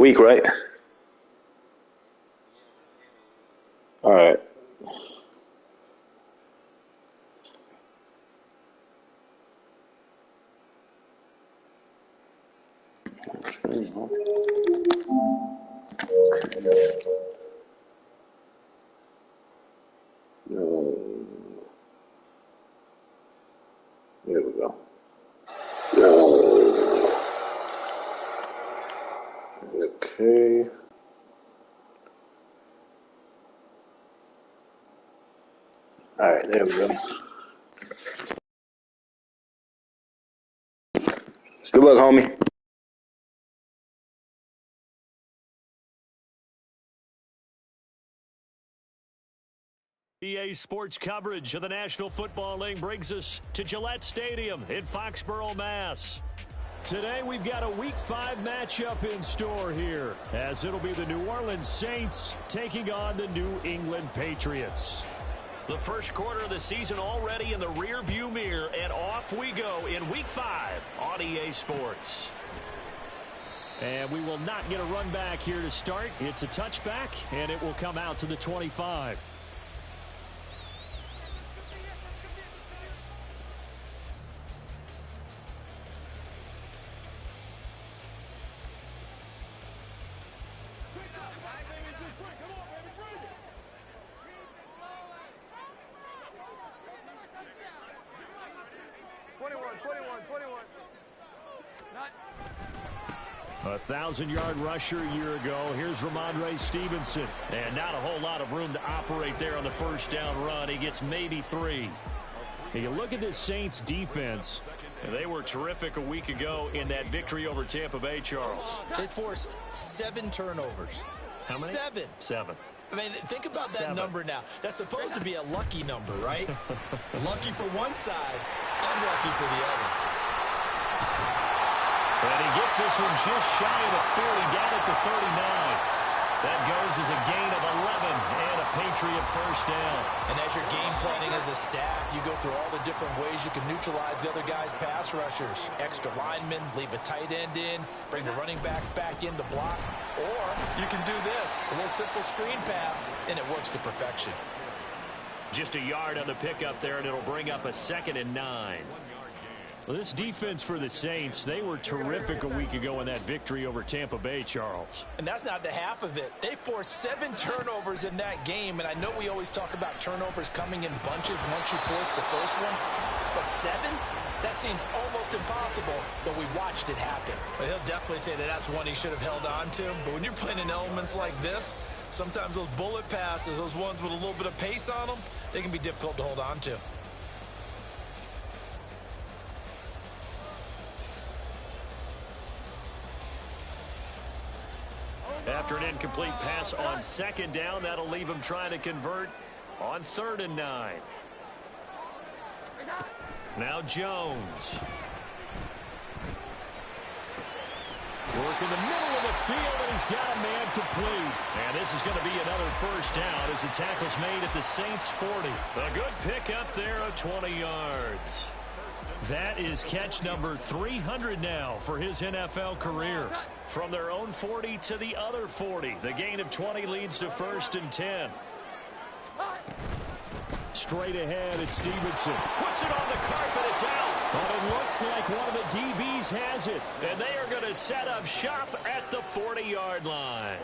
Week, right? All right. There we go. Okay. All right, there we go. Good luck, homie. EA Sports coverage of the National Football League brings us to Gillette Stadium in Foxborough, Mass. Today we've got a Week 5 matchup in store here, as it'll be the New Orleans Saints taking on the New England Patriots. The first quarter of the season already in the rear-view mirror, and off we go in Week 5 on EA Sports. And we will not get a run back here to start. It's a touchback, and it will come out to the 25. A 1,000-yard rusher a year ago. Here's Rmnfl Stevenson. And not a whole lot of room to operate there on the first down run. He gets maybe 3. And you look at this Saints defense. They were terrific a week ago in that victory over Tampa Bay, Charles. They forced 7 turnovers. How many? 7. 7. I mean, think about 7. That number now. That's supposed to be a lucky number, right? Lucky for one side, unlucky for the other. And he gets this one just shy of the 40, down at the 39. That goes as a gain of 11 and a Patriot first down. And as you're game planning as a staff, you go through all the different ways you can neutralize the other guy's pass rushers. Extra linemen, leave a tight end in, bring the running backs back in to block. Or you can do this, a little simple screen pass, and it works to perfection. Just a yard on the pickup there, and it'll bring up a 2nd and 9. Well, this defense for the Saints, they were terrific a week ago in that victory over Tampa Bay, Charles. And that's not the half of it. They forced 7 turnovers in that game, and I know we always talk about turnovers coming in bunches once you force the first one, but 7? That seems almost impossible, but we watched it happen. Well, he'll definitely say that that's one he should have held on to, but when you're playing in elements like this, sometimes those bullet passes, those ones with a little bit of pace on them, they can be difficult to hold on to. After an incomplete pass on 2nd down, that'll leave him trying to convert on 3rd and 9. Now Jones. Work in the middle of the field, and he's got a man complete. And this is going to be another first down as the tackle's made at the Saints' 40. A good pickup there of 20 yards. That is catch number 300 now for his NFL career. From their own 40 to the other 40. The gain of 20 leads to 1st and 10. Straight ahead, it's Stevenson. Puts it on the carpet, it's out. But it looks like one of the DBs has it. And they are going to set up shop at the 40-yard line.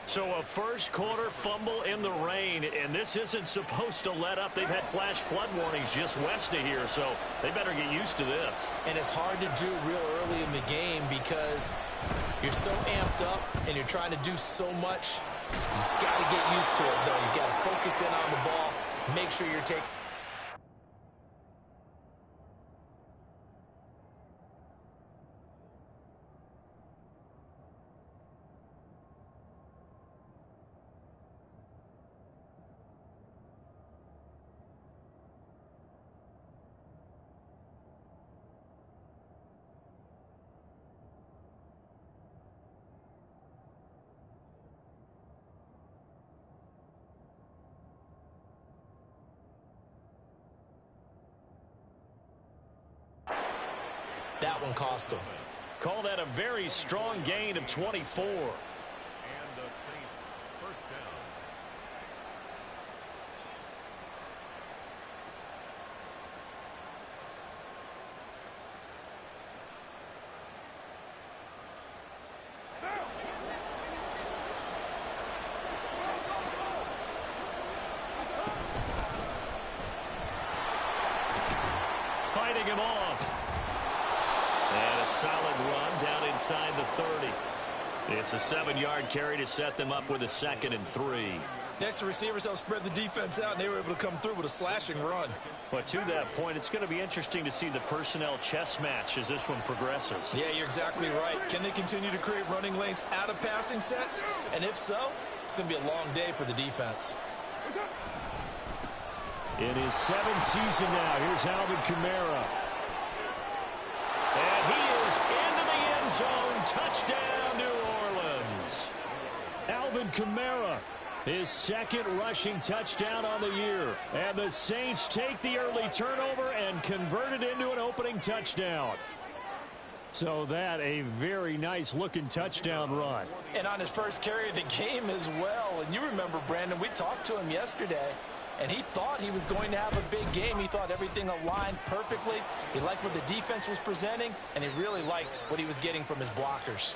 So a first quarter fumble in the rain, and this isn't supposed to let up. They've had flash flood warnings just west of here, so they better get used to this. And it's hard to do real early in the game because you're so amped up and you're trying to do so much. You've got to get used to it, though. You've got to focus in on the ball, make sure you're taking. That one cost him. Call that a very strong gain of 24. Fighting him off. And a solid run down inside the 30. It's a 7-yard carry to set them up with a 2nd and 3. Next, the receivers helped spread the defense out, and they were able to come through with a slashing run. But to that point, it's going to be interesting to see the personnel chess match as this one progresses. Yeah, you're exactly right. Can they continue to create running lanes out of passing sets? And if so, it's going to be a long day for the defense. In his 7th season now, here's Alvin Kamara. And he is into the end zone. Touchdown, New Orleans. Alvin Kamara, his 2nd rushing touchdown on the year. And the Saints take the early turnover and convert it into an opening touchdown. So that a very nice looking touchdown run. And on his first carry of the game as well. And you remember, Brandon, we talked to him yesterday. And he thought he was going to have a big game. He thought everything aligned perfectly. He liked what the defense was presenting, and he really liked what he was getting from his blockers.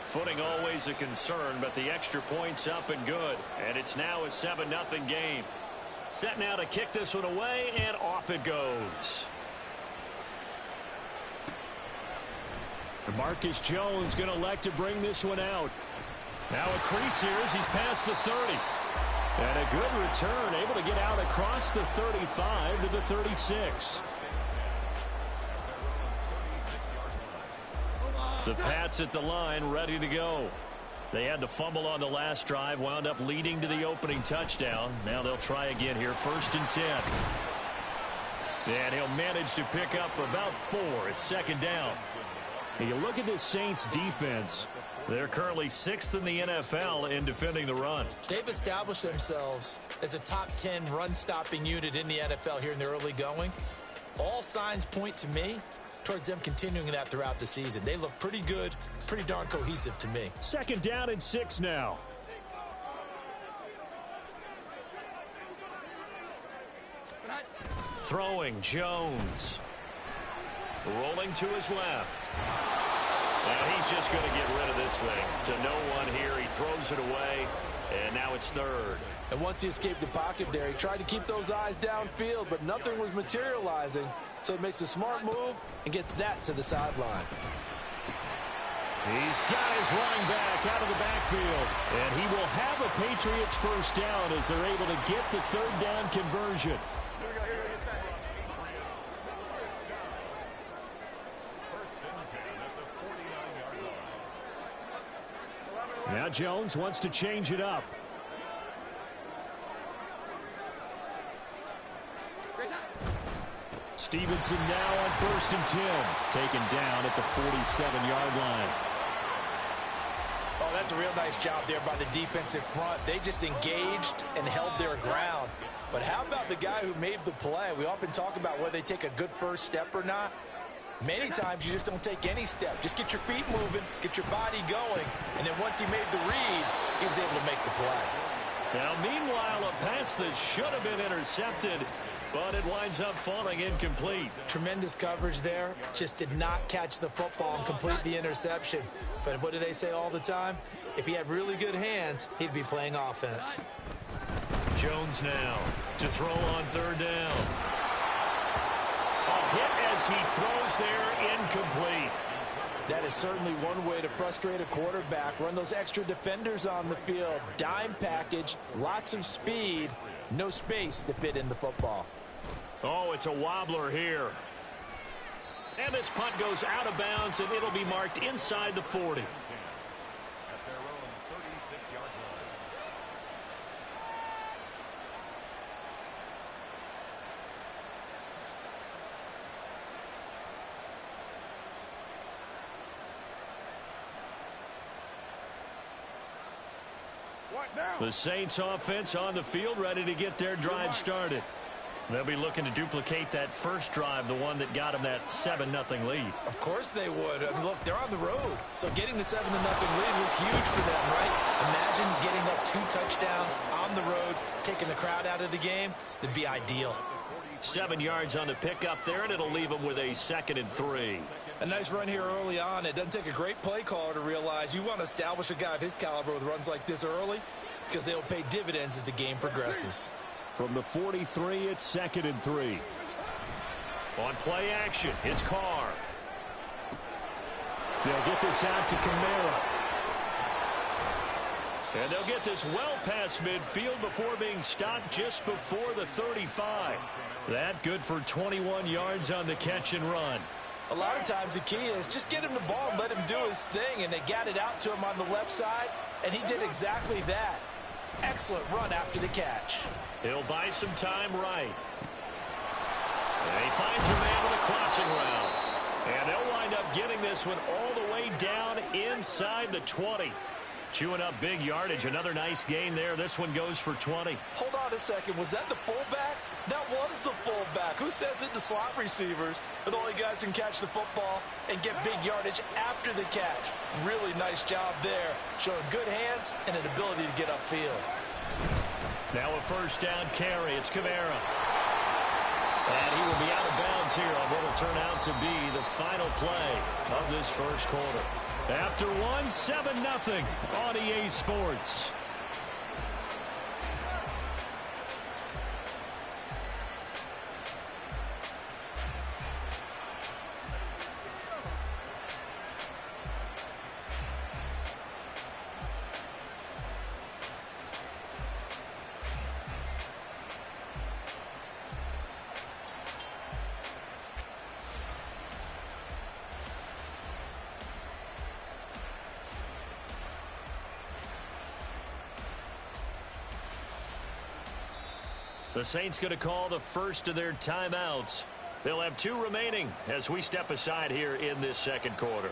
Footing always a concern, but the extra point's up and good. And it's now a 7-0 game. Set now to kick this one away, and off it goes. Marcus Jones going to elect to bring this one out. Now a crease here as he's past the 30. And a good return, able to get out across the 35 to the 36. The Pats at the line, ready to go. They had the fumble on the last drive, wound up leading to the opening touchdown. Now they'll try again here, 1st and 10. And he'll manage to pick up about 4. It's 2nd down. And you look at this Saints defense. They're currently 6th in the NFL in defending the run. They've established themselves as a top 10 run-stopping unit in the NFL here in the early going. All signs point to me towards them continuing that throughout the season. They look pretty good, pretty darn cohesive to me. 2nd down and 6 now. Throwing, Jones. Rolling to his left. And he's just going to get rid of this thing. To no one here. He throws it away. And now it's 3rd. And once he escaped the pocket there, he tried to keep those eyes downfield, but nothing was materializing. So he makes a smart move and gets that to the sideline. He's got his running back out of the backfield. And he will have a Patriots 1st down as they're able to get the 3rd down conversion. Now Jones wants to change it up. Stevenson now on 1st and 10. Taken down at the 47-yard line. Oh, that's a real nice job there by the defensive front. They just engaged and held their ground. But how about the guy who made the play? We often talk about whether they take a good first step or not. Many times you just don't take any step. Just get your feet moving, get your body going, and then once he made the read, he was able to make the play. Now, meanwhile, a pass that should have been intercepted, but it winds up falling incomplete. Tremendous coverage there. Just did not catch the football and complete the interception. But what do they say all the time? If he had really good hands, he'd be playing offense. Jones now to throw on 3rd down. A hit as he throws there, incomplete. That is certainly one way to frustrate a quarterback. Run those extra defenders on the field. Dime package, lots of speed, no space to fit in the football. Oh, it's a wobbler here. And this punt goes out of bounds, and it'll be marked inside the 40. The Saints offense on the field, ready to get their drive started. They'll be looking to duplicate that first drive, the one that got them that 7-0 lead. Of course they would. I mean, look, they're on the road. So getting the 7-0 lead was huge for them, right? Imagine getting up 2 touchdowns on the road, taking the crowd out of the game. That'd be ideal. 7 yards on the pickup there, and it'll leave them with a 2nd and 3. A nice run here early on. It doesn't take a great play caller to realize you want to establish a guy of his caliber with runs like this early because they'll pay dividends as the game progresses. From the 43, it's 2nd and 3. On play action, it's Carr. They'll get this out to Kamara. And they'll get this well past midfield before being stopped just before the 35. That good for 21 yards on the catch and run. A lot of times the key is just get him the ball and let him do his thing, and they got it out to him on the left side, and he did exactly that. Excellent run after the catch. He'll buy some time right. And he finds a man with a crossing route. And they'll wind up getting this one all the way down inside the 20. Chewing up big yardage. Another nice gain there. This one goes for 20. Hold on a second. Was that the fullback? That was the fullback. Who says it to slot receivers? They're the only guys who can catch the football and get big yardage after the catch. Really nice job there. Showing good hands and an ability to get upfield. Now a first down carry. It's Kamara. And he will be out of bounds here on what will turn out to be the final play of this first quarter. After 7-0 on EA Sports. The Saints going to call the first of their timeouts. They'll have 2 remaining as we step aside here in this second quarter.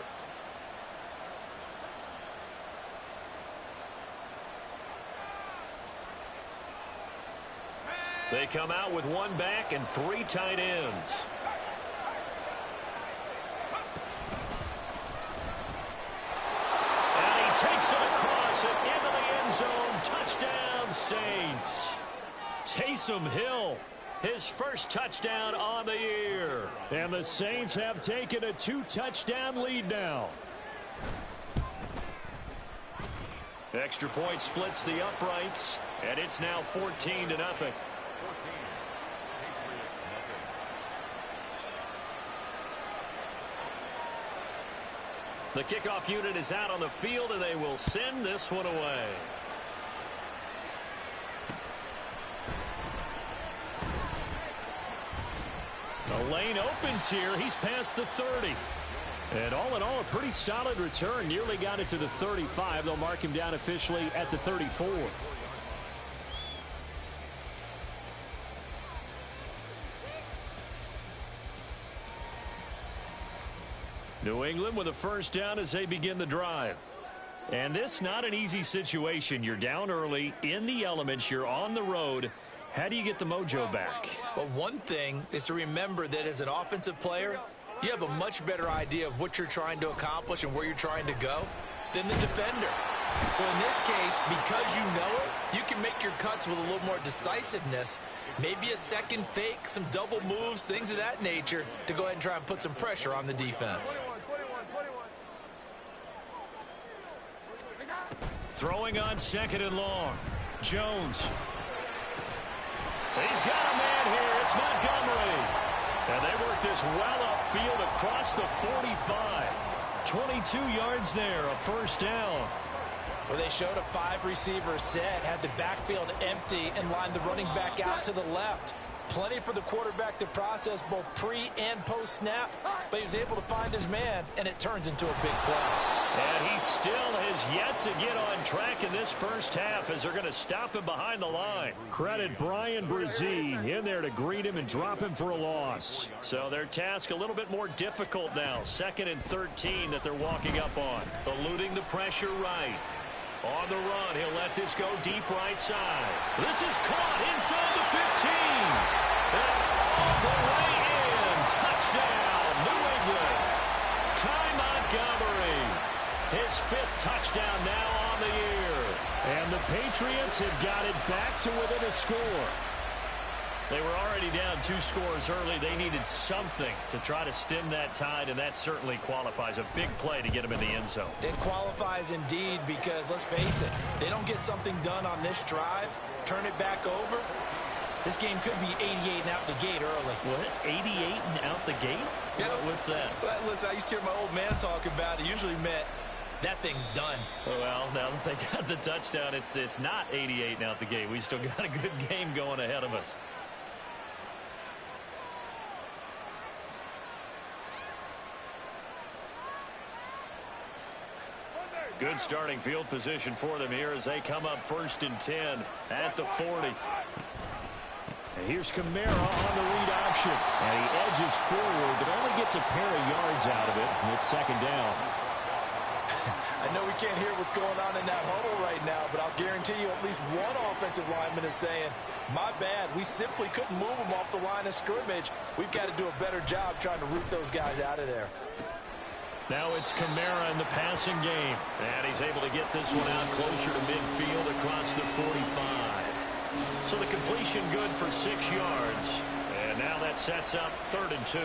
They come out with 1 back and 3 tight ends. And he takes it across and into the end zone. Touchdown, Saints. Taysom Hill, his first touchdown on the year. And the Saints have taken a 2-touchdown lead now. Extra point splits the uprights, and it's now 14-0. The kickoff unit is out on the field, and they will send this one away. The lane opens here. He's past the 30. And all in all, a pretty solid return. Nearly got it to the 35. They'll mark him down officially at the 34. New England with a first down as they begin the drive. And this not an easy situation. You're down early, in the elements, you're on the road. How do you get the mojo back? Well, one thing is to remember that as an offensive player, you have a much better idea of what you're trying to accomplish and where you're trying to go than the defender. So in this case, because you know it, you can make your cuts with a little more decisiveness, maybe a second fake, some double moves, things of that nature, to go ahead and try and put some pressure on the defense. Throwing on 2nd and long. Jones. He's got a man here. It's Montgomery. And they work this well upfield across the 45. 22 yards there, a first down. Well, they showed a 5-receiver set, had the backfield empty, and lined the running back out to the left. Plenty for the quarterback to process both pre- and post-snap, but he was able to find his man, and it turns into a big play. And he still has yet to get on track in this first half as they're going to stop him behind the line. Credit Brian Brzee in there to greet him and drop him for a loss. So their task a little bit more difficult now. 2nd and 13 that they're walking up on. Eluding the pressure right. On the run, he'll let this go deep right side. This is caught inside the 15. And all the way in. Touchdown, New England. Ty Montgomery. His 5th touchdown now on the year. And the Patriots have got it back to within a score. They were already down 2 scores early. They needed something to try to stem that tide, and that certainly qualifies. A big play to get them in the end zone. It qualifies indeed because, let's face it, they don't get something done on this drive, turn it back over. This game could be 88 and out the gate early. What? 88 and out the gate? Yeah. What's that? Well, listen, I used to hear my old man talk about it. Usually meant that thing's done. Well, now that they got the touchdown, it's not 88 and out the gate. We still got a good game going ahead of us. Good starting field position for them here as they come up 1st and 10 at the 40. And here's Kamara on the read option. And he edges forward, but only gets a pair of yards out of it. And it's 2nd down. I know we can't hear what's going on in that huddle right now, but I'll guarantee you at least one offensive lineman is saying, my bad, we simply couldn't move them off the line of scrimmage. We've got to do a better job trying to root those guys out of there. Now it's Kamara in the passing game. And he's able to get this one out closer to midfield across the 45. So the completion good for 6 yards. And now that sets up 3rd and 2.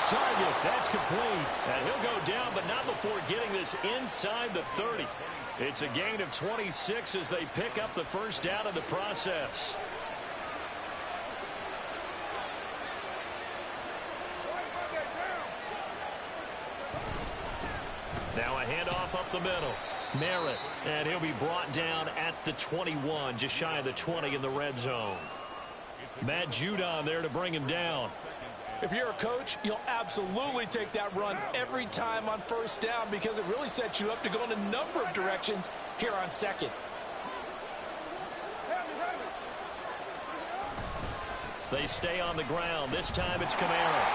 Target. That's complete. And he'll go down, but not before getting this inside the 30. It's a gain of 26 as they pick up the 1st down in the process. Now a handoff up the middle. Merritt, and he'll be brought down at the 21, just shy of the 20 in the red zone. Matt Judon there to bring him down. If you're a coach, you'll absolutely take that run every time on 1st down because it really sets you up to go in a number of directions here on 2nd. They stay on the ground. This time it's Kamara.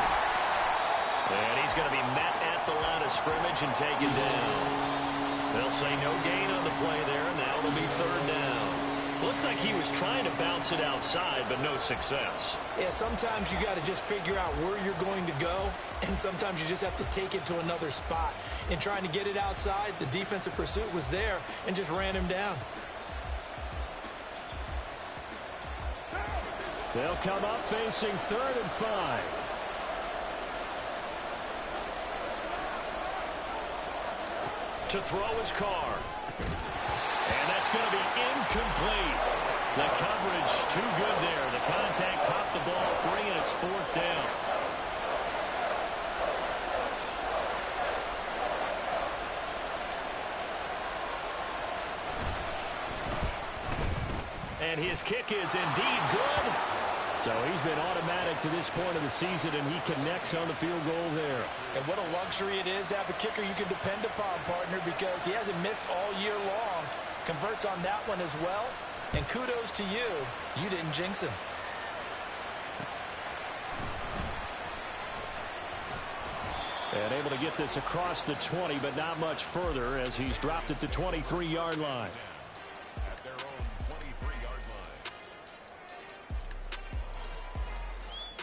And he's going to be met at the line of scrimmage and taken down. They'll say no gain on the play there, and now it'll be 3rd down. Looked like he was trying to bounce it outside, but no success. Yeah, sometimes you got to just figure out where you're going to go, and sometimes you just have to take it to another spot. In trying to get it outside, the defensive pursuit was there and just ran him down. They'll come up facing 3rd and 5. To throw his Carr. And that's going to be incomplete. The coverage too good there. The contact caught the ball 3, and it's 4th down. And his kick is indeed good. So he's been automatic to this point of the season, and he connects on the field goal there. And what a luxury it is to have a kicker you can depend upon, partner, because he hasn't missed all year long. Converts on that one as well. And kudos to you. You didn't jinx him. And able to get this across the 20, but not much further as he's dropped it to 23-yard line. At their own 23-yard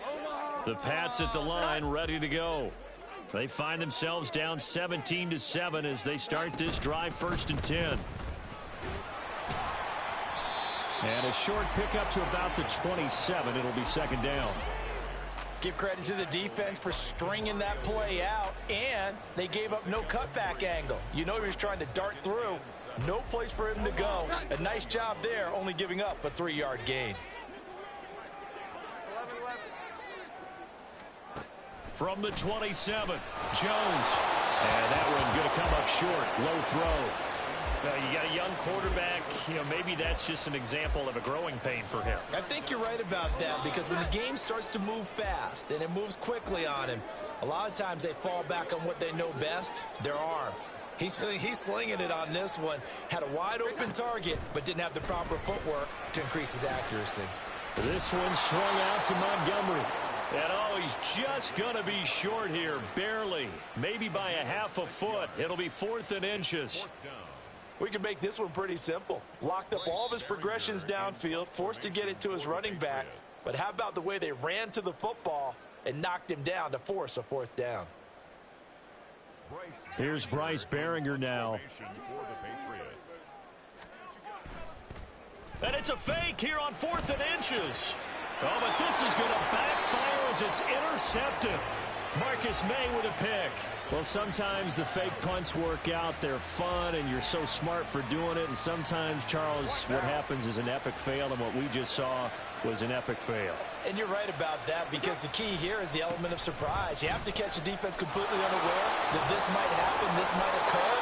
line. The Pats at the line ready to go. They find themselves down 17-7 as they start this drive 1st and 10. And a short pickup to about the 27. It'll be 2nd down. Give credit to the defense for stringing that play out, and they gave up no cutback angle. You know he was trying to dart through. No place for him to go. A nice job there, only giving up a 3-yard gain. From the 27, Jones. And that one going to come up short. Low throw. You got a young quarterback, maybe that's just an example of a growing pain for him. I think you're right about that because when the game starts to move fast and it moves quickly on him, a lot of times they fall back on what they know best, their arm. He's slinging it on this one. Had a wide open target, but didn't have the proper footwork to increase his accuracy. This one swung out to Montgomery. And he's just going to be short here, barely. Maybe by a half a foot. It'll be 4th and inches. 4th down. We can make this one pretty simple. Locked up all of his progressions downfield, forced to get it to his running back. But how about the way they ran to the football and knocked him down to force a fourth down? Here's Bryce Behringer now. And it's a fake here on 4th and inches. Oh, but this is going to backfire as it's intercepted. Marcus May with a pick. Well, sometimes the fake punts work out. They're fun, and you're so smart for doing it. And sometimes, Charles, what happens is an epic fail, and what we just saw was an epic fail. And you're right about that, because the key here is the element of surprise. You have to catch a defense completely unaware that this might happen, this might occur.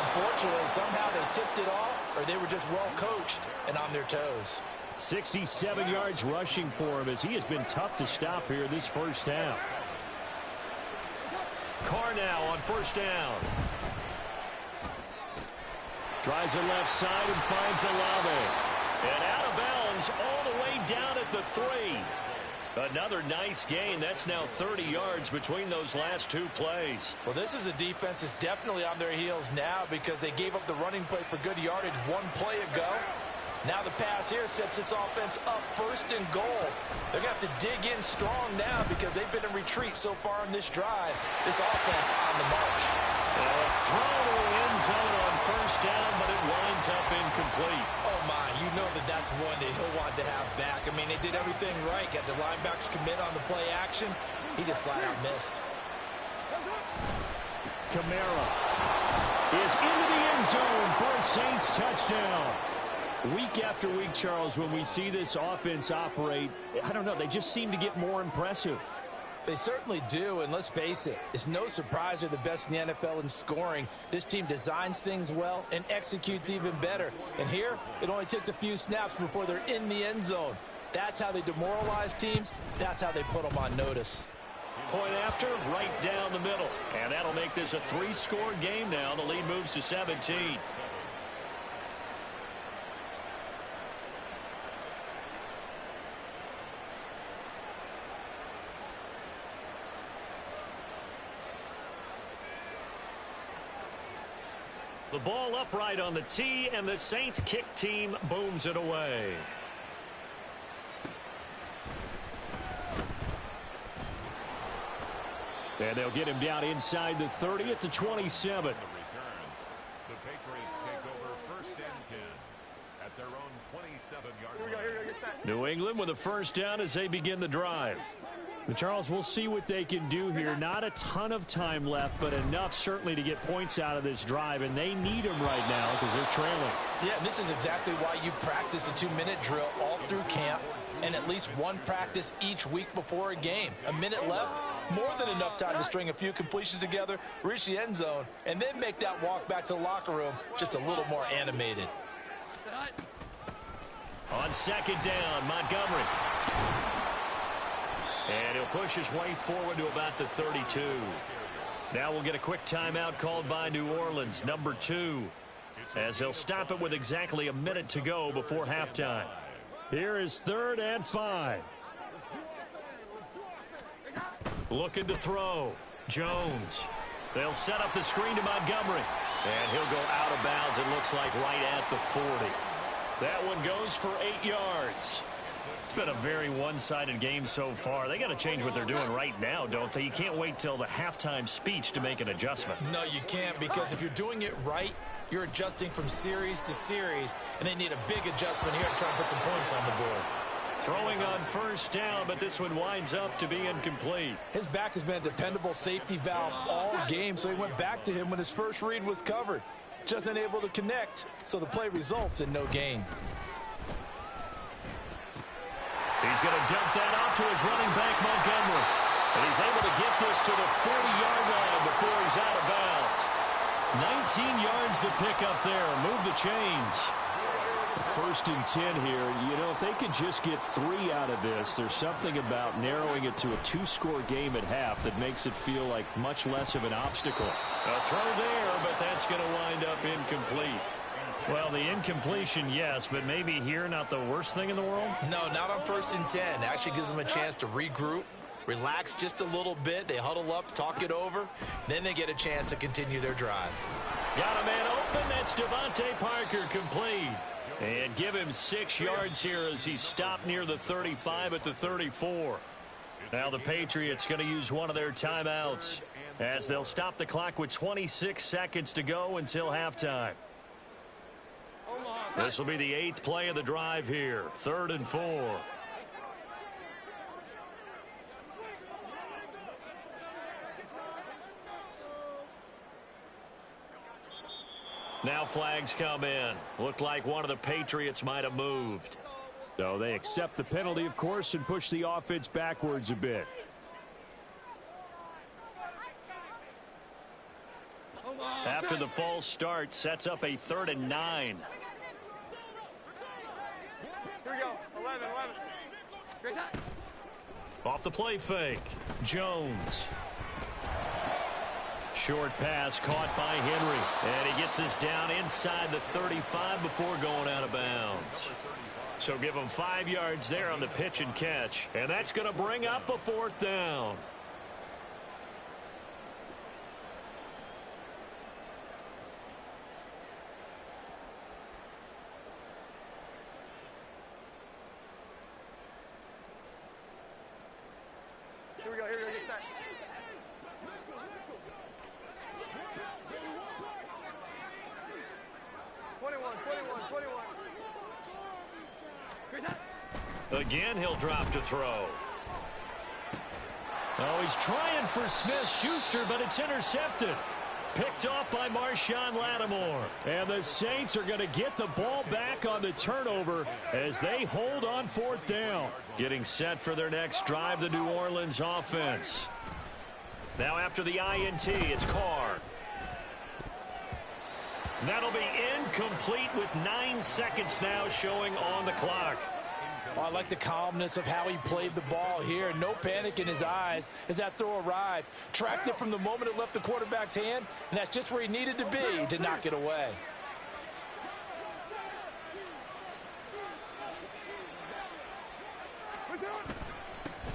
Unfortunately, somehow they tipped it off, or they were just well coached and on their toes. 67 yards rushing for him, as he has been tough to stop here this first half. Carr now on first down. Tries the left side and finds Olave. And out of bounds all the way down at the 3. Another nice gain. That's now 30 yards between those last two plays. Well, this is a defense that's definitely on their heels now, because they gave up the running play for good yardage one play ago. Now the pass here sets this offense up 1st and goal. They're going to have to dig in strong now, because they've been in retreat so far in this drive. This offense on the march. Throw to the end zone on first down, but it winds up incomplete. Oh, my. You know that's one that he'll want to have back. I mean, they did everything right. Got the linebackers commit on the play action. He just flat out missed. Kamara is into the end zone for a Saints touchdown. Week after week, Charles, when we see this offense operate, I don't know, they just seem to get more impressive. They certainly do, and let's face it, it's no surprise they're the best in the NFL in scoring. This team designs things well and executes even better. And here, it only takes a few snaps before they're in the end zone. That's how they demoralize teams. That's how they put them on notice. Point after, right down the middle. And that'll make this a 3-score game now. The lead moves to 17. The ball upright on the tee, and the Saints kick team booms it away. And they'll get him down inside the 30 at the 27. The Patriots take over 1st and 10 at their own 27-yard line. New England with a first down as they begin the drive. But Charles, we'll see what they can do here. Not a ton of time left, but enough certainly to get points out of this drive, and they need them right now because they're trailing. Yeah, and this is exactly why you practice a 2-minute drill all through camp, and at least one practice each week before a game. A minute left, more than enough time to string a few completions together, reach the end zone, and then make that walk back to the locker room just a little more animated. On second down, Montgomery. And he'll push his way forward to about the 32. Now we'll get a quick timeout called by New Orleans, number 2, as they'll stop it with exactly a minute to go before halftime. Here is 3rd and 5. Looking to throw. Jones. They'll set up the screen to Montgomery. And he'll go out of bounds, it looks like, right at the 40. That one goes for 8 yards. It's been a very one-sided game so far. They got to change what they're doing right now, don't they? You can't wait till the halftime speech to make an adjustment. No, you can't, because if you're doing it right, you're adjusting from series to series, and they need a big adjustment here to try and put some points on the board. Throwing on first down, but this one winds up to be incomplete. His back has been a dependable safety valve all game, so he went back to him when his first read was covered. Just unable to connect, so the play results in no gain. He's going to dump that off to his running back, Montgomery. And he's able to get this to the 40-yard line before he's out of bounds. 19 yards to pick up there. Move the chains. 1st and 10 here. You know, if they could just get 3 out of this, there's something about narrowing it to a 2-score game at half that makes it feel like much less of an obstacle. A throw there, but that's going to wind up incomplete. Well, the incompletion, yes, but maybe here not the worst thing in the world? No, not on 1st and 10. It actually gives them a chance to regroup, relax just a little bit. They huddle up, talk it over. Then they get a chance to continue their drive. Got a man open. That's It's Devontae Parker complete. And give him 6 yards here as he stopped near the 35 at the 34. Now the Patriots going to use one of their timeouts as they'll stop the clock with 26 seconds to go until halftime. This will be the 8th play of the drive here. 3rd and 4. Now flags come in. Looked like one of the Patriots might have moved. So they accept the penalty, of course, and push the offense backwards a bit. After the false start, sets up a 3rd and 9. Here we go. 11. Great time. Off the play fake. Jones. Short pass caught by Henry. And he gets this down inside the 35 before going out of bounds. So give him 5 yards there on the pitch and catch. And that's going to bring up a 4th down. Here we go. Get set. Again, he'll drop to throw. Oh, he's trying for Smith-Schuster, but it's intercepted. Picked off by Marshawn Lattimore. And the Saints are going to get the ball back on the turnover as they hold on 4th down. Getting set for their next drive, the New Orleans offense. Now after the INT, it's Carr. That'll be incomplete with 9 seconds now showing on the clock. Oh, I like the calmness of how he played the ball here. No panic in his eyes as that throw arrived. Tracked it from the moment it left the quarterback's hand, and that's just where he needed to be to knock it away.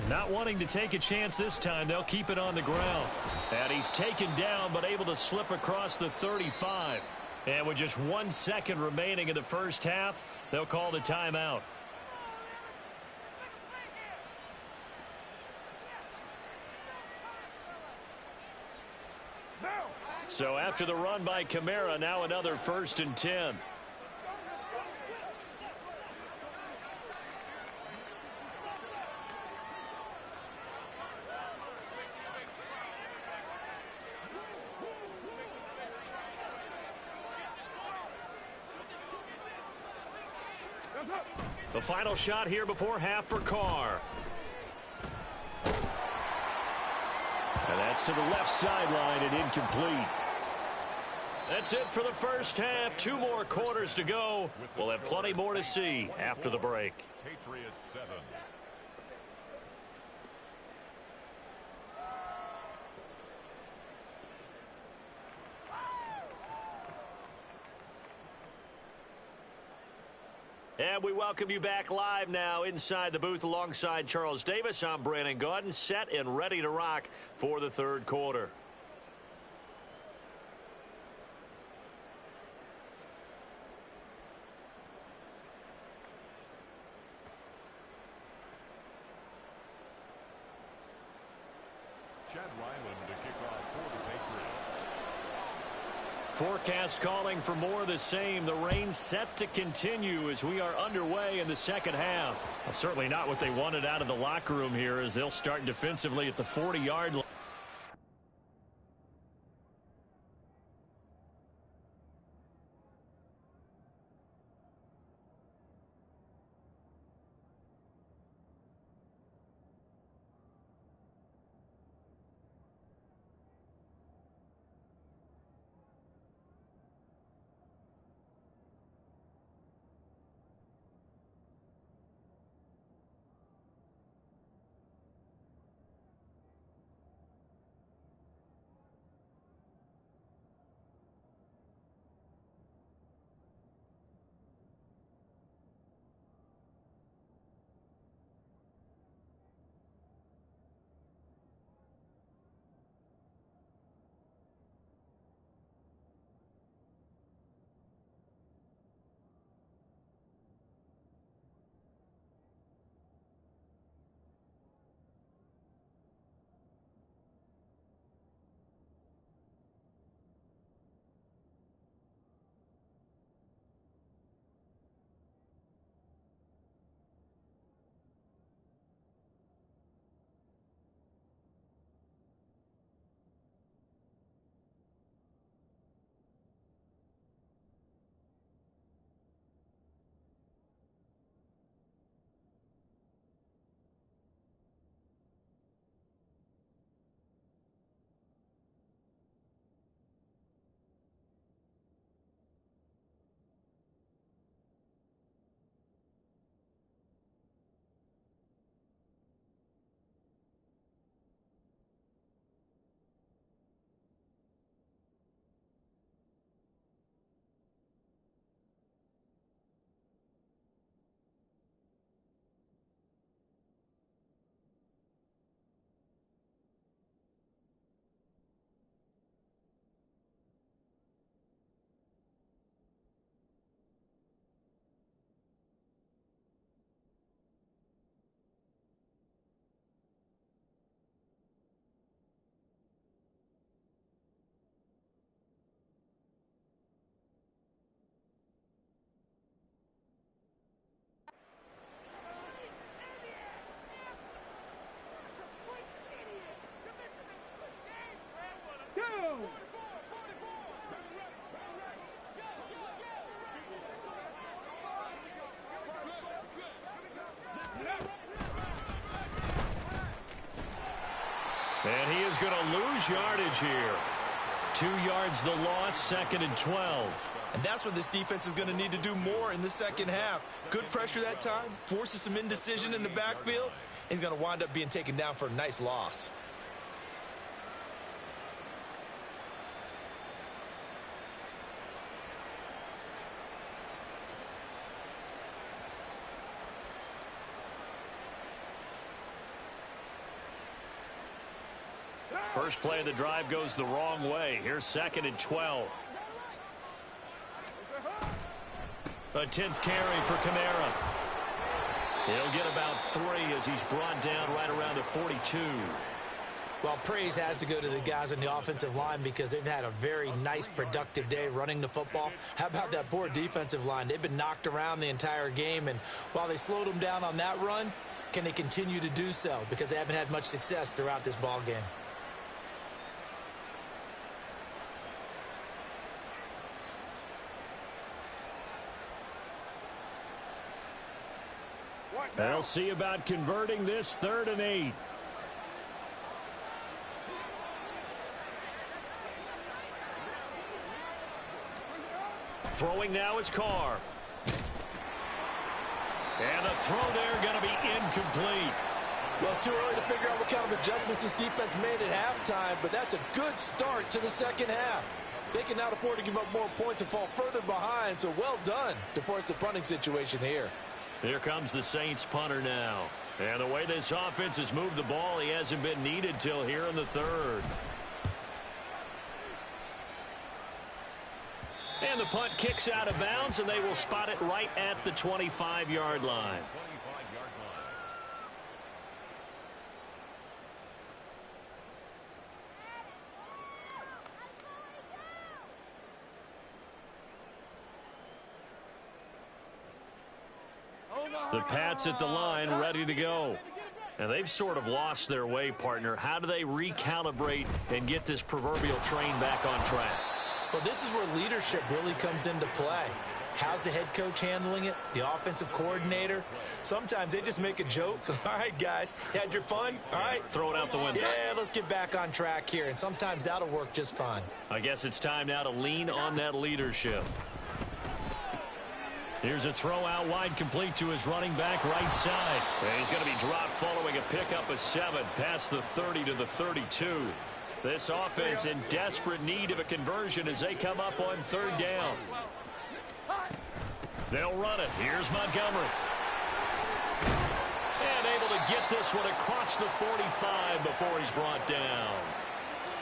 Not wanting to take a chance this time, they'll keep it on the ground. And he's taken down, but able to slip across the 35. And with just 1 second remaining in the first half, they'll call the timeout. So after the run by Kamara, now another 1st and 10. The final shot here before half for Carr. And that's to the left sideline and incomplete. That's it for the first half. 2 more quarters to go. We'll have plenty more to see after the break. Patriots 7. And we welcome you back live now inside the booth alongside Charles Davis. I'm Brandon Gaudin, set and ready to rock for the 3rd quarter. Chad Ryland to kick off for the Patriots. Forecast calling for more of the same. The rain set to continue as we are underway in the second half. Well, certainly not what they wanted out of the locker room here as they'll start defensively at the 40-yard line. And he is going to lose yardage here. 2 yards the loss, 2nd and 12. And that's what this defense is going to need to do more in the second half. Good pressure that time, forces some indecision in the backfield. He's going to wind up being taken down for a nice loss. First play of the drive goes the wrong way. Here's 2nd and 12. A 10th carry for Kamara. He'll get about 3 as he's brought down right around the 42. Well, praise has to go to the guys on the offensive line because they've had a very nice, productive day running the football. How about that poor defensive line? They've been knocked around the entire game, and while they slowed them down on that run, can they continue to do so? Because they haven't had much success throughout this ball game. They'll see about converting this 3rd and 8. Throwing now is Carr. And the throw there going to be incomplete. Well, it's too early to figure out what kind of adjustments this defense made at halftime, but that's a good start to the second half. They can now afford to give up more points and fall further behind, so well done to force the punting situation here. Here comes the Saints punter now. And the way this offense has moved the ball, he hasn't been needed till here in the 3rd. And the punt kicks out of bounds, and they will spot it right at the 25-yard line. The Pats at the line, ready to go. And they've sort of lost their way, partner. How do they recalibrate and get this proverbial train back on track? Well, this is where leadership really comes into play. How's the head coach handling it? The offensive coordinator? Sometimes they just make a joke. All right, guys, you had your fun? All right. Throw it out the window. Yeah, let's get back on track here. And sometimes that'll work just fine. I guess it's time now to lean on that leadership. Here's a throw out wide, complete to his running back right side. And he's going to be dropped following a pickup of 7 past the 30 to the 32. This offense in desperate need of a conversion as they come up on 3rd down. They'll run it. Here's Montgomery. And able to get this one across the 45 before he's brought down.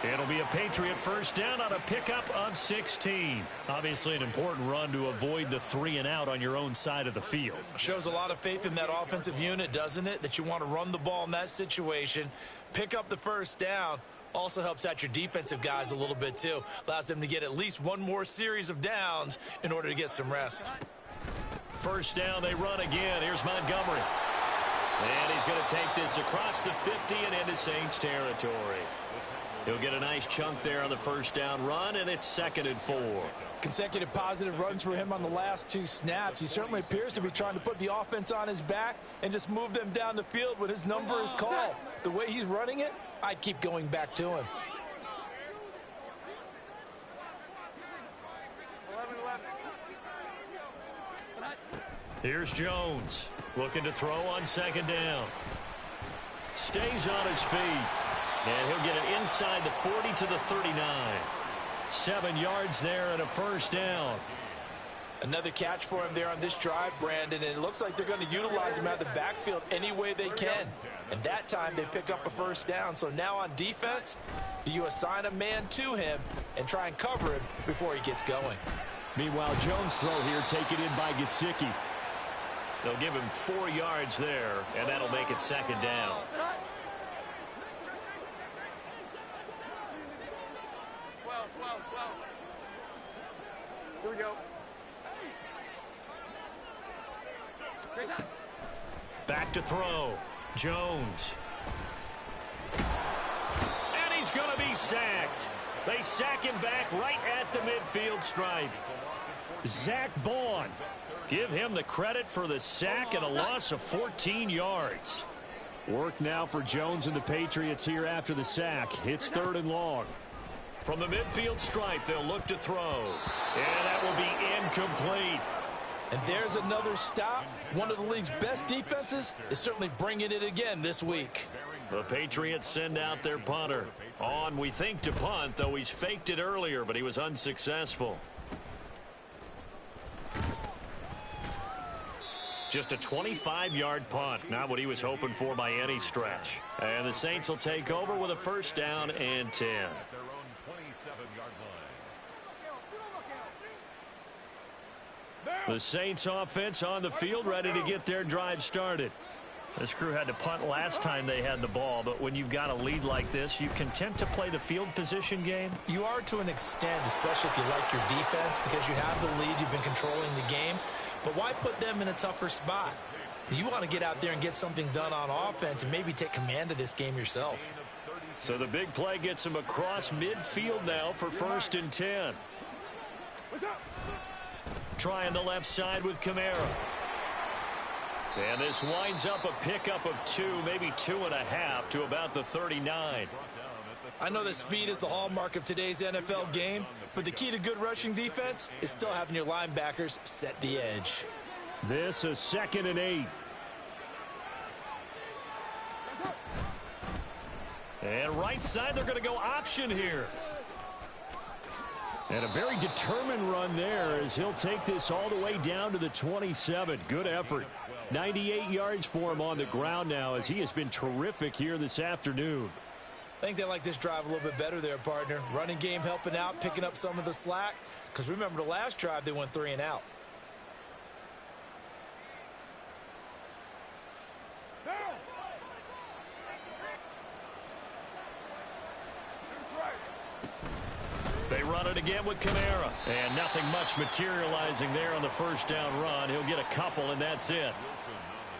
It'll be a Patriot first down on a pickup of 16. Obviously an important run to avoid the 3 and out on your own side of the field. Shows a lot of faith in that offensive unit, doesn't it? That you want to run the ball in that situation. Pick up the first down. Also helps out your defensive guys a little bit too. Allows them to get at least one more series of downs in order to get some rest. First down, they run again. Here's Montgomery. And he's going to take this across the 50 and into Saints territory. He'll get a nice chunk there on the first down run, and it's 2nd and 4. Consecutive positive runs for him on the last 2 snaps. He certainly appears to be trying to put the offense on his back and just move them down the field when his number is called. The way he's running it, I'd keep going back to him. 11-11. Here's Jones looking to throw on 2nd down. Stays on his feet. And he'll get it inside the 40 to the 39. 7 yards there and a first down. Another catch for him there on this drive, Brandon, and it looks like they're going to utilize him out of the backfield any way they can. And that time they pick up a first down. So now on defense, do you assign a man to him and try and cover him before he gets going? Meanwhile, Jones' throw here taken in by Gesicki. They'll give him 4 yards there, and that'll make it 2nd down. Here we go. Back to throw. Jones. And he's going to be sacked. They sack him back right at the midfield stripe. Zach Bond. Give him the credit for the sack and a loss of 14 yards. Work now for Jones and the Patriots here after the sack. It's 3rd and long. From the midfield stripe, they'll look to throw. And that will be incomplete. And there's another stop. One of the league's best defenses is certainly bringing it again this week. The Patriots send out their punter. On, we think, to punt, though he's faked it earlier, but he was unsuccessful. Just a 25-yard punt. Not what he was hoping for by any stretch. And the Saints will take over with a 1st down and 10. The Saints offense on the field, ready to get their drive started. This crew had to punt last time they had the ball, but when you've got a lead like this, you content to play the field position game? You are to an extent, especially if you like your defense, because you have the lead, you've been controlling the game. But why put them in a tougher spot? You want to get out there and get something done on offense and maybe take command of this game yourself. So the big play gets him across midfield now for 1st and 10. Trying the left side with Kamara. And this winds up a pickup of 2, maybe 2.5 to about the 39. I know that speed is the hallmark of today's NFL game, but the key to good rushing defense is still having your linebackers set the edge. This is 2nd and 8. And right side, they're going to go option here. And a very determined run there as he'll take this all the way down to the 27. Good effort. 98 yards for him on the ground now as he has been terrific here this afternoon. I think they like this drive a little bit better there, partner. Running game helping out, picking up some of the slack. Because remember the last drive, they went 3 and out. They run it again with Kamara. And nothing much materializing there on the 1st down run. He'll get a couple, and that's it.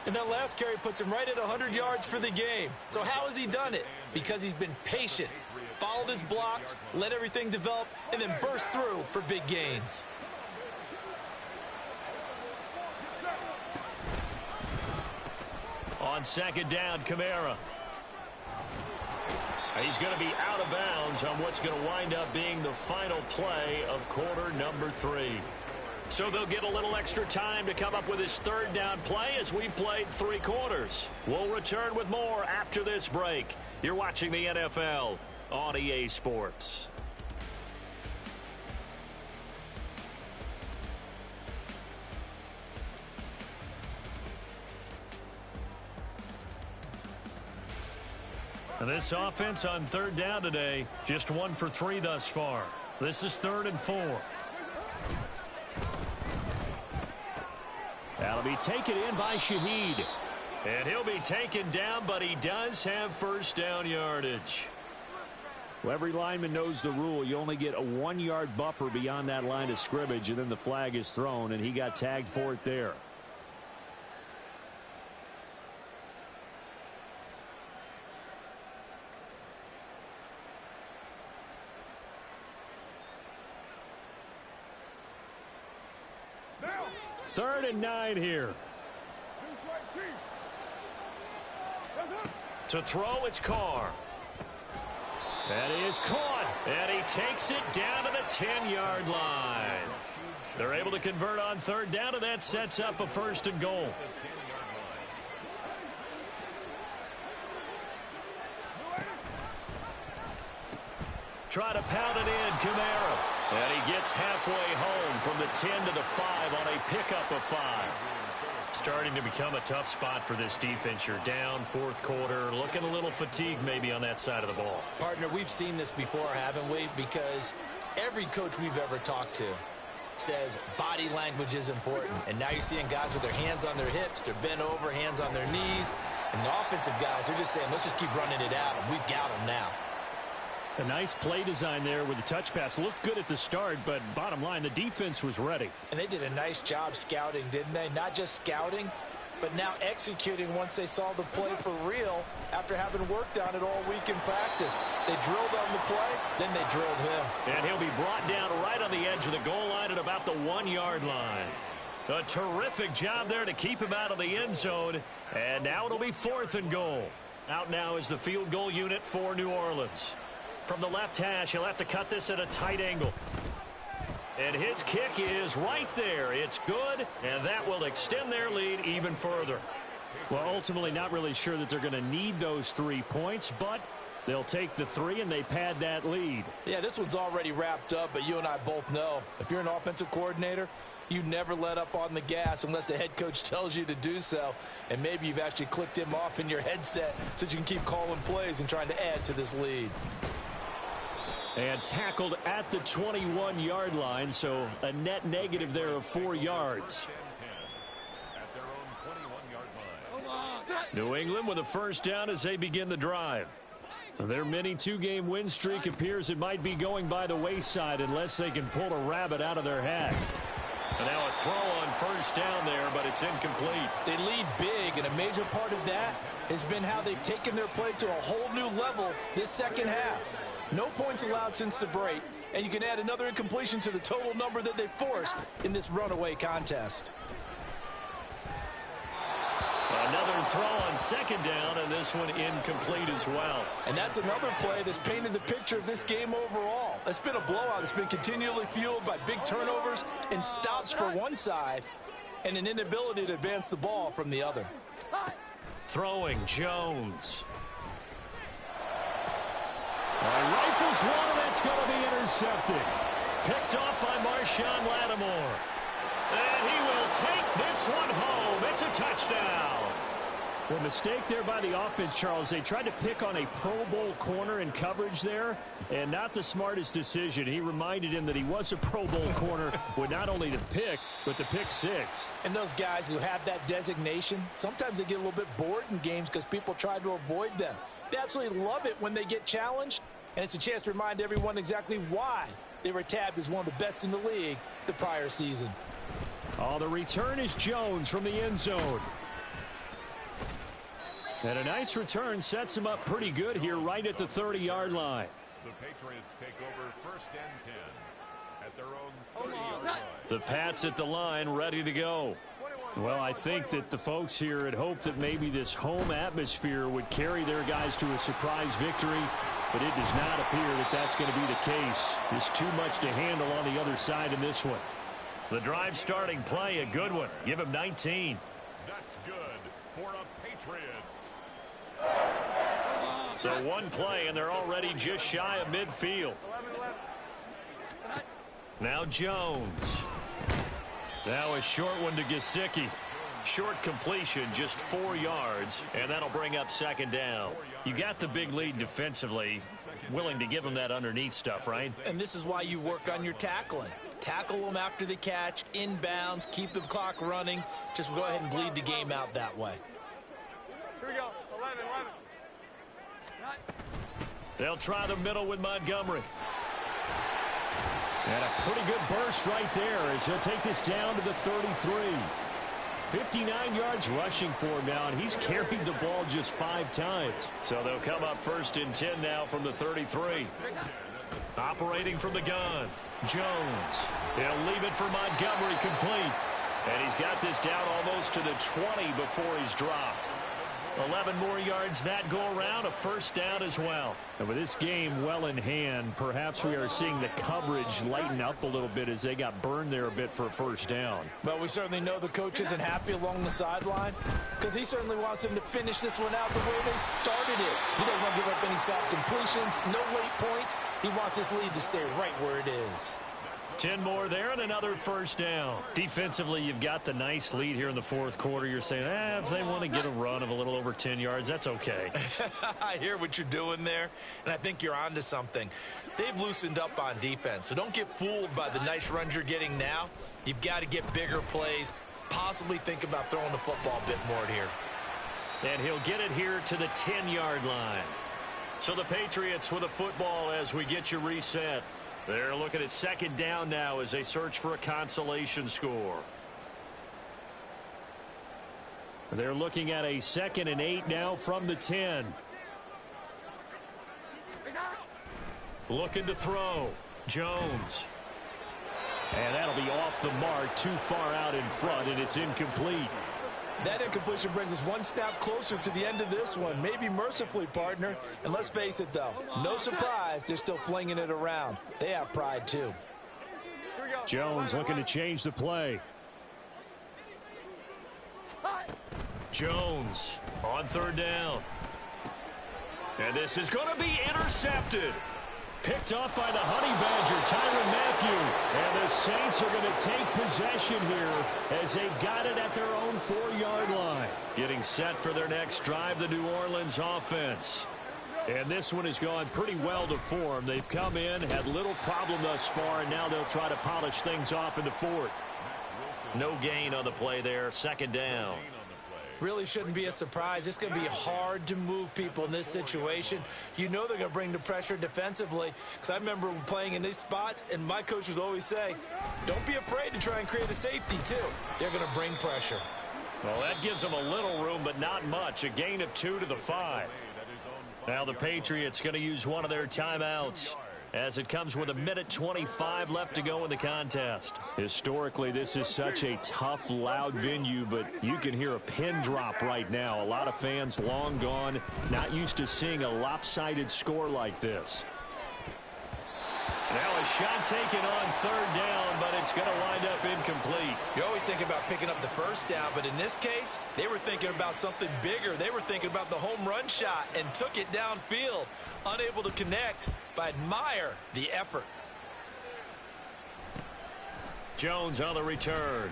And that last carry puts him right at 100 yards for the game. So how has he done it? Because he's been patient, followed his blocks, let everything develop, and then burst through for big gains. On 2nd down, Kamara. He's going to be out of bounds on what's going to wind up being the final play of quarter number 3. So they'll get a little extra time to come up with his 3rd down play as we've played 3 quarters. We'll return with more after this break. You're watching the NFL on EA Sports. And this offense on 3rd down today, just 1 for 3 thus far. This is 3rd and 4. That'll be taken in by Shaheed. And he'll be taken down, but he does have 1st down yardage. Well, every lineman knows the rule. You only get a 1-yard buffer beyond that line of scrimmage, and then the flag is thrown, and he got tagged for it there. Third and 9 here. To throw, it's Carr. That is caught, and he takes it down to the 10-yard line. They're able to convert on 3rd down, and that sets up a 1st and goal. Try to pound it in, Kamara. And he gets halfway home from the 10 to the 5 on a pickup of 5. Starting to become a tough spot for this defense. You're down 4th quarter, looking a little fatigued maybe on that side of the ball. Partner, we've seen this before, haven't we? Because every coach we've ever talked to says body language is important. And now you're seeing guys with their hands on their hips, they're bent over, hands on their knees. And the offensive guys are just saying, let's just keep running it out, and we've got them now. A nice play design there with the touch pass. Looked good at the start, but bottom line, the defense was ready. And they did a nice job scouting, didn't they? Not just scouting, but now executing once they saw the play for real after having worked on it all week in practice. They drilled on the play, then they drilled him. And he'll be brought down right on the edge of the goal line at about the 1-yard line. A terrific job there to keep him out of the end zone. And now it'll be 4th and goal. Out now is the field goal unit for New Orleans. From the left hash, he'll have to cut this at a tight angle. And his kick is right there. It's good, and that will extend their lead even further. Well, ultimately not really sure that they're going to need those 3 points, but they'll take the 3 and they pad that lead. Yeah, this one's already wrapped up, but you and I both know if you're an offensive coordinator, you never let up on the gas unless the head coach tells you to do so. And maybe you've actually clicked him off in your headset so you can keep calling plays and trying to add to this lead. And tackled at the 21-yard line, so a net negative there of 4 yards. New England with a first down as they begin the drive. Their mini 2-game win streak appears it might be going by the wayside unless they can pull a rabbit out of their hat. And now a throw on first down there, but it's incomplete. They lead big, and a major part of that has been how they've taken their play to a whole new level this second half. No points allowed since the break, and you can add another incompletion to the total number that they forced in this runaway contest. Another throw on second down, and this one incomplete as well. And that's another play that's painted the picture of this game overall. It's been a blowout. It's been continually fueled by big turnovers and stops for one side and an inability to advance the ball from the other. Throwing Jones. Rifles one, and that's going to be intercepted. Picked off by Marshawn Lattimore. And he will take this one home. It's a touchdown. Well, mistake there by the offense, Charles. They tried to pick on a Pro Bowl corner in coverage there, and not the smartest decision. He reminded him that he was a Pro Bowl corner with not only the pick, but the pick 6. And those guys who have that designation, sometimes they get a little bit bored in games because people try to avoid them. They absolutely love it when they get challenged, and it's a chance to remind everyone exactly why they were tabbed as one of the best in the league the prior season. Oh, the return is Jones from the end zone. And a nice return sets him up pretty good here right at the 30-yard line. The Patriots take over 1st and 10 at their own 30-yard line. The Pats at the line ready to go. Well, I think that the folks here had hoped that maybe this home atmosphere would carry their guys to a surprise victory, but it does not appear that that's going to be the case. There's too much to handle on the other side in this one. The drive starting play, a good one. Give him 19. That's good for a Patriots. So one play, and they're already just shy of midfield. Now Jones. Now a short one to Gesicki. Short completion, just 4 yards, and that'll bring up second down. You got the big lead defensively, willing to give them that underneath stuff, right? And this is why you work on your tackling. Tackle them after the catch, inbounds, keep the clock running. Just go ahead and bleed the game out that way. Here we go. 11. They'll try the middle with Montgomery. And a pretty good burst right there as he'll take this down to the 33. 59 yards rushing for him now, and he's carried the ball just 5 times. So they'll come up 1st and 10 now from the 33. Operating from the gun, Jones. He'll leave it for Montgomery complete. And he's got this down almost to the 20 before he's dropped. 11 more yards that go around, a first down as well. And with this game well in hand, perhaps we are seeing the coverage lighten up a little bit as they got burned there a bit for a first down. Well, we certainly know the coach isn't happy along the sideline because he certainly wants them to finish this one out the way they started it. He doesn't want to give up any soft completions, no late points. He wants this lead to stay right where it is. 10 more there and another first down. Defensively, you've got the nice lead here in the 4th quarter. You're saying, if they want to get a run of a little over 10 yards, that's okay. I hear what you're doing there, and I think you're onto something. They've loosened up on defense, so don't get fooled by the nice runs you're getting now. You've got to get bigger plays, possibly think about throwing the football a bit more here. And he'll get it here to the 10-yard line. So the Patriots with a football as we get you reset. They're looking at second down now as they search for a consolation score. They're looking at a 2nd and 8 now from the 10. Looking to throw. Jones. And that'll be off the mark, too far out in front, and it's incomplete. That incompletion brings us one snap closer to the end of this one. Maybe mercifully, partner. And let's face it, though, no surprise, they're still flinging it around. They have pride, too. Jones looking to change the play. Jones on 3rd down. And this is going to be intercepted. Picked off by the Honey Badger, Tyrann Mathieu. And the Saints are going to take possession here as they've got it at their own 4-yard line. Getting set for their next drive, the New Orleans offense. And this one has gone pretty well to form. They've come in, had little problem thus far, and now they'll try to polish things off in the 4th. No gain on the play there, 2nd down. Really shouldn't be a surprise. It's going to be hard to move people in this situation. You know they're going to bring the pressure defensively. Because I remember playing in these spots, and my coaches always say, don't be afraid to try and create a safety, too. They're going to bring pressure. Well, that gives them a little room, but not much. A gain of 2 to the 5. Now the Patriots going to use one of their timeouts, as it comes with 1:25 left to go in the contest. Historically, this is such a tough, loud venue, but you can hear a pin drop right now. A lot of fans long gone, not used to seeing a lopsided score like this. Now a shot taken on 3rd down, but it's going to wind up incomplete. You always think about picking up the 1st down, but in this case, they were thinking about something bigger. They were thinking about the home run shot and took it downfield. Unable to connect, but admire the effort. Jones on the return.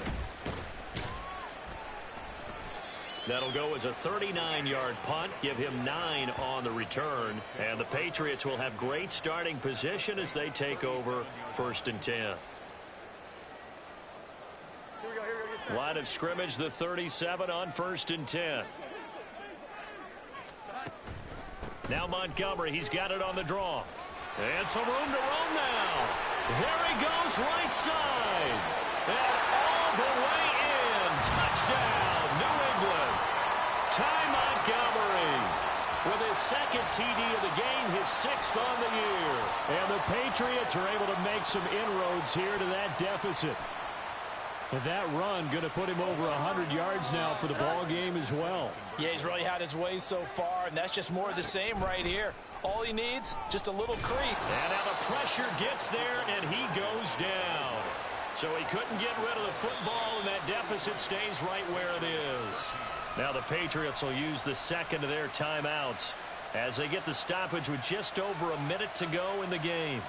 That'll go as a 39-yard punt, give him 9 on the return. And the Patriots will have great starting position as they take over 1st and 10. Line of scrimmage, the 37 on 1st and 10. Now Montgomery, he's got it on the draw. And some room to roam now. There he goes, right side. And all the way in. Touchdown, New England. Ty Montgomery with his 2nd TD of the game, his 6th on the year. And the Patriots are able to make some inroads here to that deficit. And that run going to put him over 100 yards now for the ball game as well. Yeah, he's really had his way so far, and that's just more of the same right here. All he needs, just a little creep. And now the pressure gets there, and he goes down. So he couldn't get rid of the football, and that deficit stays right where it is. Now the Patriots will use the 2nd of their timeouts as they get the stoppage with just over a minute to go in the game.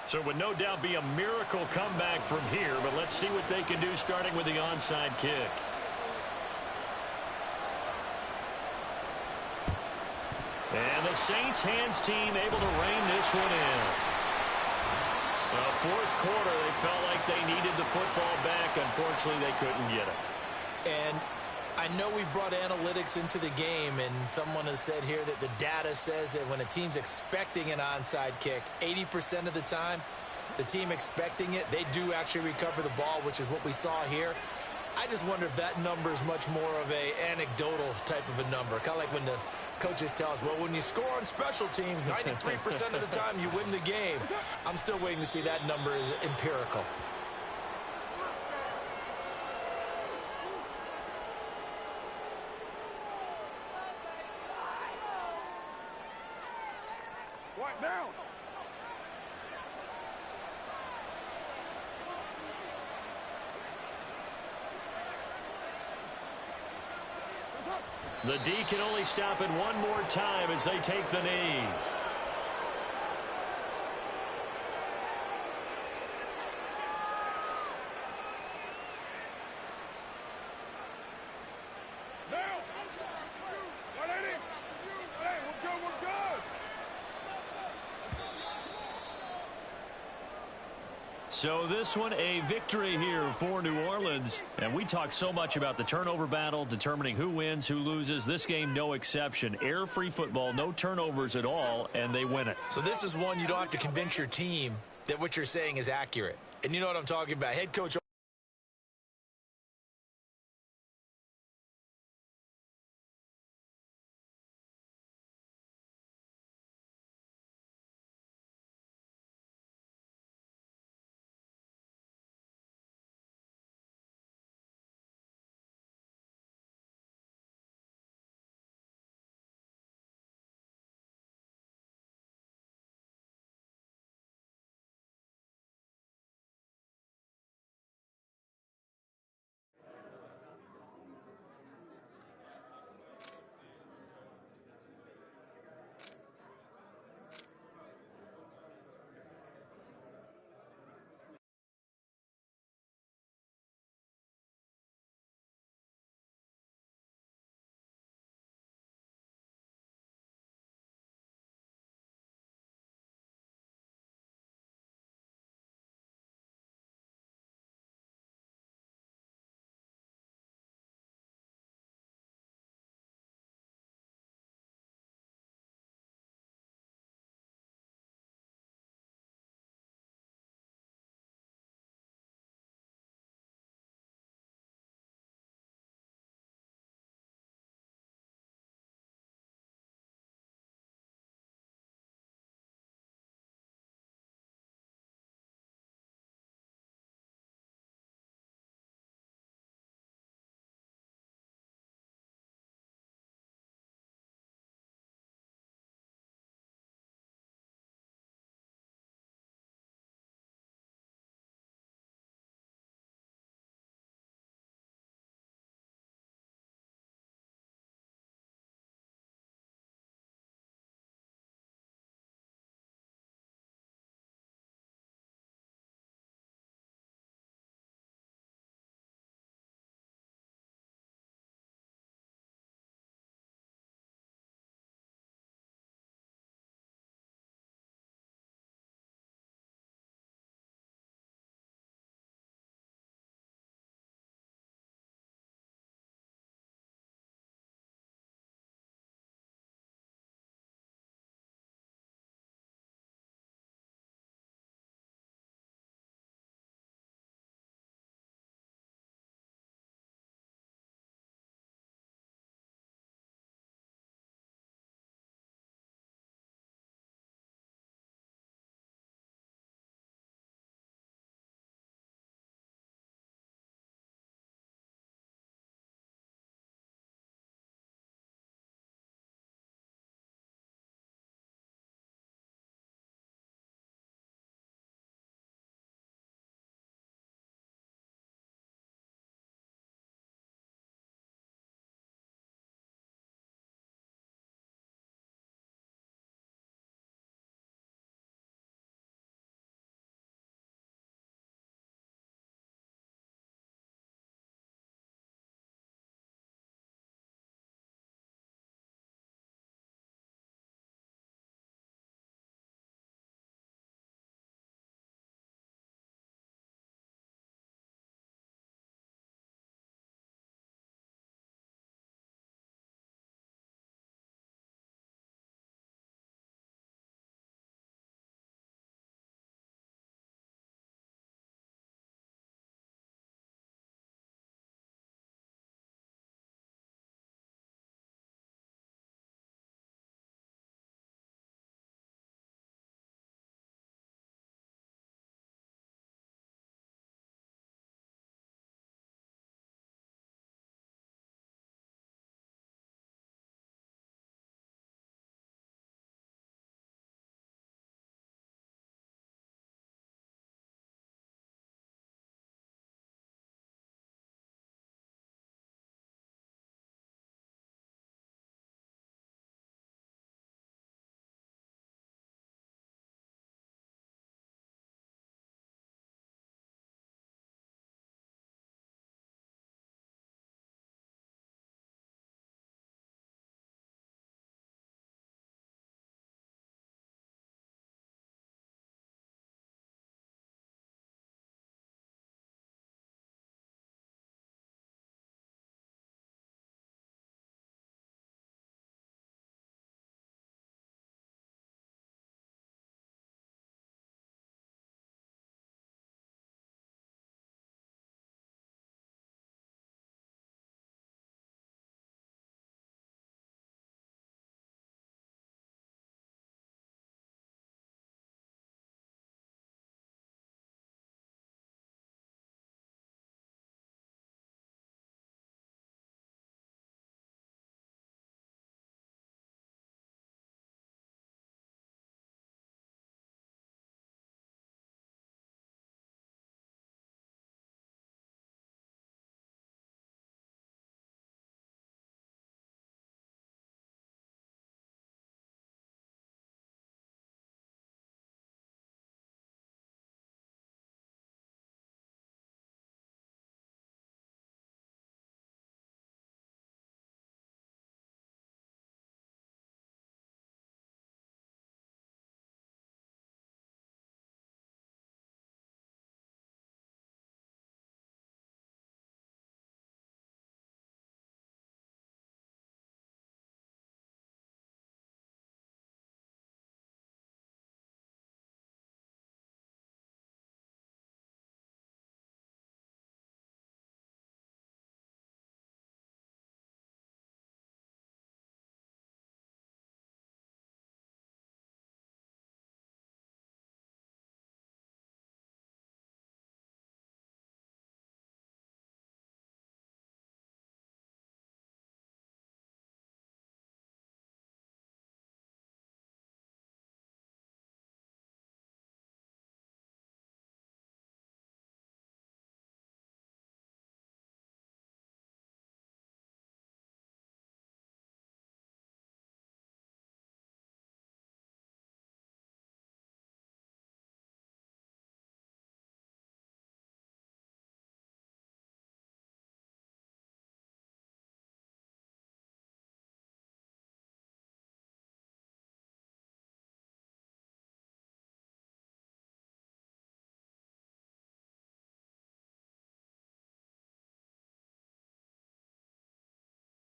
So it would no doubt be a miracle comeback from here, but let's see what they can do starting with the onside kick. And the Saints hands team able to rein this one in. 4th quarter, they felt like they needed the football back. Unfortunately, they couldn't get it. And I know we brought analytics into the game, and someone has said here that the data says that when a team's expecting an onside kick, 80% of the time, the team expecting it, they do actually recover the ball, which is what we saw here. I just wonder if that number is much more of a anecdotal type of a number. Kind of like when the coaches tell us, well, when you score on special teams, 93% of the time you win the game. I'm still waiting to see that number is empirical. Down. The D can only stop it one more time as they take the knee. So this one a victory here for New Orleans. And we talk so much about the turnover battle, determining who wins, who loses. This game, no exception. Air-free football, no turnovers at all, and they win it. So this is one you don't have to convince your team that what you're saying is accurate. And you know what I'm talking about. Head coach